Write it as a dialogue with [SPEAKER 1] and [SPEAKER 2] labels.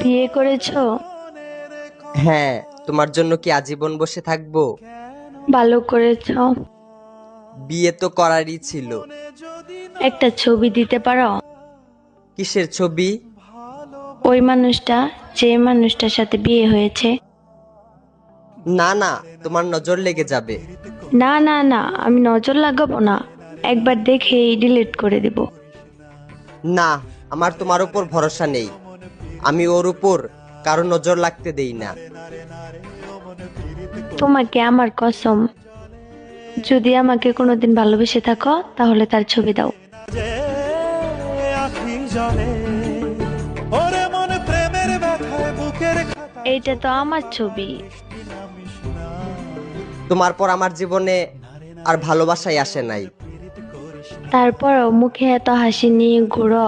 [SPEAKER 1] বিয়ে করেছো?
[SPEAKER 2] হ্যাঁ, তোমার জন্য কি আজীবন বসে থাকবো?
[SPEAKER 1] ভালো করেছো।
[SPEAKER 2] বিয়ে তো করারই ছিল।
[SPEAKER 1] একটা ছবি দিতে পারো?
[SPEAKER 2] কিসের ছবি?
[SPEAKER 1] ওই মানুষটা, যে মানুষটার সাথে বিয়ে হয়েছে।
[SPEAKER 2] না না, তোমার নজর লেগে যাবে।
[SPEAKER 1] না না না, আমি নজর লাগাবো না, একবার দেখেই ডিলিট করে দিব।
[SPEAKER 2] না, আমার তোমার উপর ভরসা নেই। আমি ওর উপর কারো নজর লাগতে দেই না।
[SPEAKER 1] তোমাকে আমার কসম, যদি আমাকে কোনোদিন ভালোবেসে থাকো তাহলে তার ছবি দাও।
[SPEAKER 3] যে আখি জলে ওরে মন প্রেমের ব্যথায় বুকের খাতায়
[SPEAKER 1] এইটা তো আমার ছবি।
[SPEAKER 2] তোমার পর আমার জীবনে আর ভালোবাসাই আসে নাই।
[SPEAKER 1] তারপরও মুখে এত হাসি নিয়ে ঘুরো।